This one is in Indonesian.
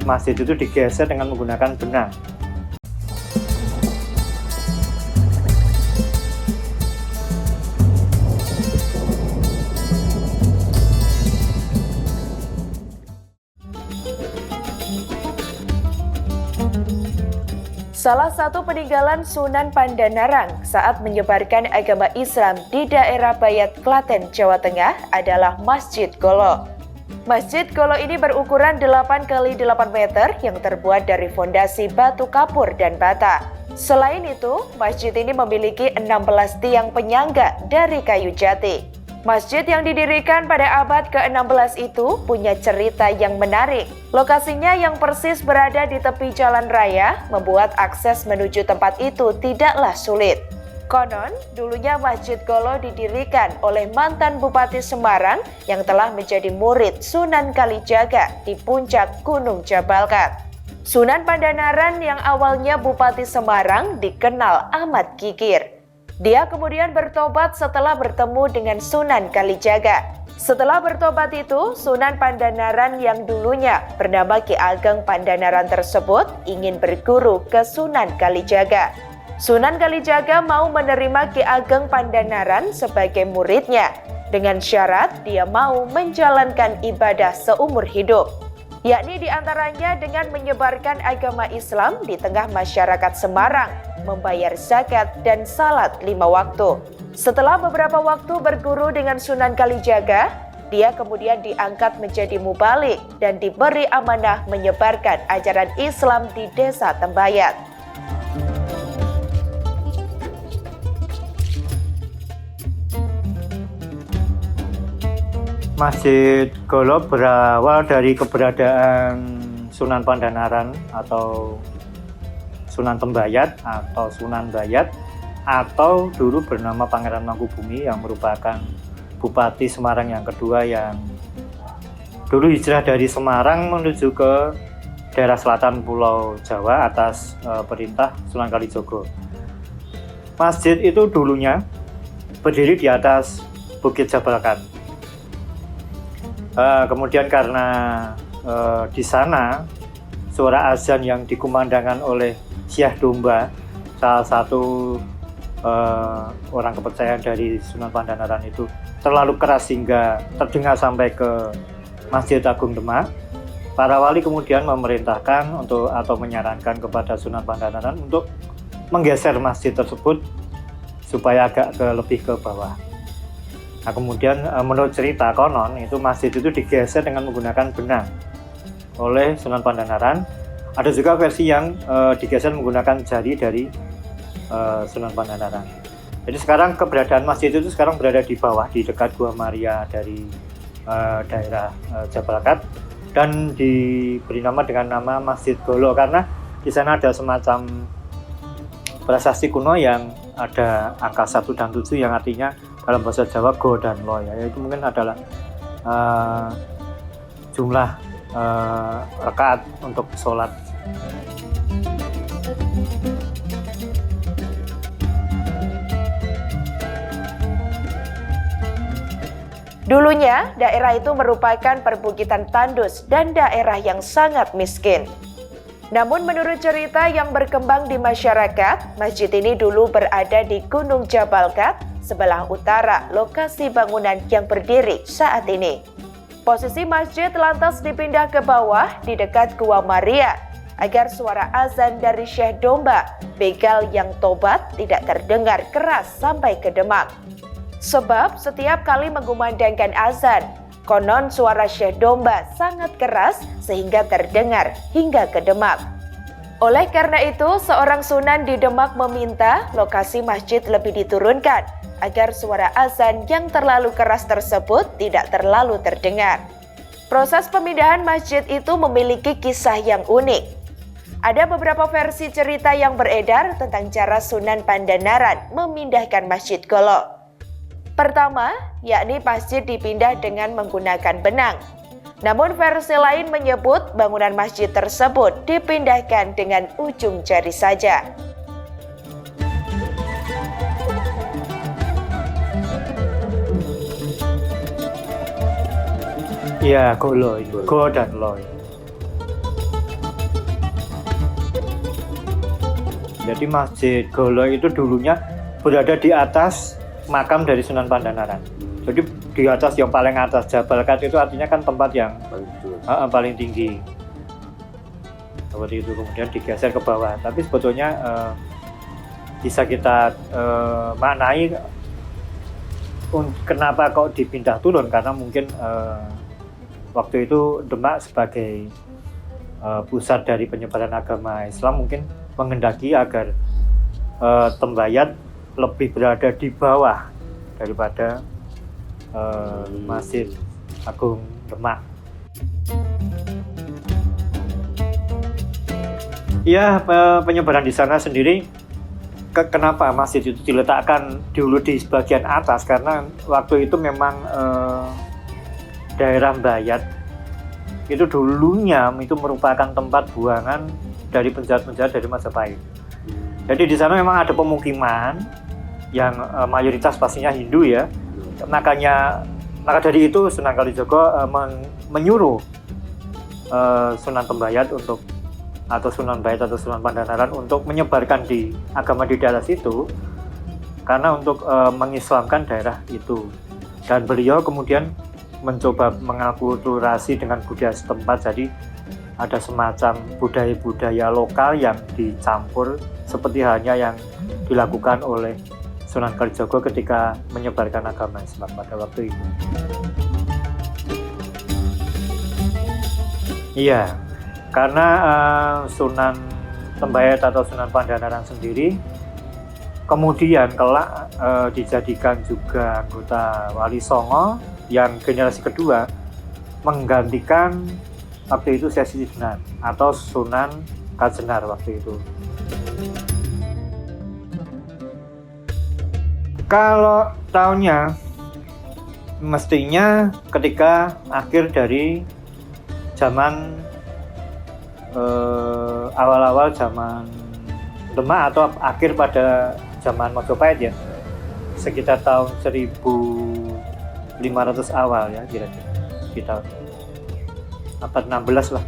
masjid itu digeser dengan menggunakan benang. Salah satu peninggalan Sunan Pandanarang saat menyebarkan agama Islam di daerah Bayat, Klaten, Jawa Tengah adalah Masjid Golo. Masjid Golo ini berukuran 8 x 8 meter yang terbuat dari fondasi batu kapur dan bata. Selain itu, masjid ini memiliki 16 tiang penyangga dari kayu jati. Masjid yang didirikan pada abad ke-16 itu punya cerita yang menarik. Lokasinya yang persis berada di tepi jalan raya membuat akses menuju tempat itu tidaklah sulit. Konon, dulunya Masjid Golo didirikan oleh mantan Bupati Semarang yang telah menjadi murid Sunan Kalijaga di puncak Gunung Jabalkat. Sunan Pandanaran yang awalnya Bupati Semarang dikenal amat gigir. Dia kemudian bertobat setelah bertemu dengan Sunan Kalijaga. Setelah bertobat itu, Sunan Pandanaran yang dulunya bernama Ki Ageng Pandanaran tersebut ingin berguru ke Sunan Kalijaga. Sunan Kalijaga mau menerima Ki Ageng Pandanaran sebagai muridnya dengan syarat dia mau menjalankan ibadah seumur hidup, yakni diantaranya dengan menyebarkan agama Islam di tengah masyarakat Semarang, membayar zakat dan salat 5 waktu. Setelah beberapa waktu berguru dengan Sunan Kalijaga, dia kemudian diangkat menjadi mubalik dan diberi amanah menyebarkan ajaran Islam di desa Tembayat. Masjid Golo berawal dari keberadaan Sunan Pandanaran atau Sunan Tembayat atau Sunan Bayat, atau dulu bernama Pangeran Mangkubumi yang merupakan Bupati Semarang yang kedua yang dulu hijrah dari Semarang menuju ke daerah selatan Pulau Jawa atas perintah Sunan Kalijogo. Masjid itu dulunya berdiri di atas Bukit Jabalkat. Kemudian karena di sana suara azan yang dikumandangkan oleh Syekh Domba, salah satu orang kepercayaan dari Sunan Pandanaran itu, terlalu keras hingga terdengar sampai ke Masjid Agung Demak. Para wali kemudian memerintahkan atau menyarankan kepada Sunan Pandanaran untuk menggeser masjid tersebut supaya agak lebih ke bawah. Nah, kemudian menurut cerita konon itu masjid itu digeser dengan menggunakan benang oleh Sunan Pandanaran. Ada juga versi yang digeser menggunakan jari dari Sunan Pandanaran. Jadi sekarang keberadaan masjid itu sekarang berada di bawah, di dekat Gua Maria dari daerah Jabalkat, dan diberi nama dengan nama Masjid Golo karena di sana ada semacam prasasti kuno yang ada angka 1 dan 7 yang artinya dalam bahasa Jawa go dan lo, ya, itu mungkin adalah jumlah rakaat untuk sholat. Dulunya, daerah itu merupakan perbukitan tandus dan daerah yang sangat miskin. Namun menurut cerita yang berkembang di masyarakat, masjid ini dulu berada di Gunung Jabalkat, sebelah utara lokasi bangunan yang berdiri saat ini. Posisi masjid lantas dipindah ke bawah di dekat Gua Maria, agar suara azan dari Syekh Domba, begal yang tobat, tidak terdengar keras sampai ke Demak. Sebab setiap kali mengumandangkan azan, konon suara Syekh Domba sangat keras sehingga terdengar hingga ke Demak. Oleh karena itu, seorang sunan di Demak meminta lokasi masjid lebih diturunkan agar suara azan yang terlalu keras tersebut tidak terlalu terdengar. Proses pemindahan masjid itu memiliki kisah yang unik. Ada beberapa versi cerita yang beredar tentang cara Sunan Pandanaran memindahkan Masjid Golo. Pertama, yakni masjid dipindah dengan menggunakan benang. Namun versi lain menyebut bangunan masjid tersebut dipindahkan dengan ujung jari saja. Iya, Golo, Go dan Lo. Jadi Masjid Golo itu dulunya berada di atas makam dari Sunan Pandanaran. Jadi di atas, yang paling atas, Jabal Kat itu artinya kan tempat yang paling tinggi. Seperti itu, kemudian digeser ke bawah. Tapi sebetulnya bisa kita maknai kenapa kok dipindah turun, karena mungkin waktu itu Demak sebagai pusat dari penyebaran agama Islam mungkin menghendaki agar Tembayat lebih berada di bawah daripada Masjid Agung Demak. Ya, penyebaran di sana sendiri, kenapa masjid itu diletakkan dulu di bagian atas, karena waktu itu memang daerah Bayat itu dulunya itu merupakan tempat buangan dari penjahat-penjahat dari Majapahit. Jadi di sana memang ada pemukiman yang mayoritas pastinya Hindu ya. Maka dari itu Sunan Kalijaga menyuruh Sunan Tembayat atau Sunan Bayat atau Sunan Pandanaran untuk menyebarkan di agama di daerah situ, karena untuk mengislamkan daerah itu. Dan beliau kemudian mencoba mengakulturasi dengan budaya setempat, jadi ada semacam budaya-budaya lokal yang dicampur seperti halnya yang dilakukan oleh Sunan Kalijaga ketika menyebarkan agama Islam pada waktu itu. Iya, karena Sunan Tembayat atau Sunan Pandanaran sendiri kemudian kelak dijadikan juga anggota Wali Songo yang generasi kedua, menggantikan waktu itu Sesi Jenar atau Sunan Kajenar waktu itu. Kalau tahunnya mestinya ketika akhir dari zaman awal-awal zaman Demak atau akhir pada zaman Majapahit ya, sekitar tahun 1500 awal ya, kira-kira kita abad 16 lah.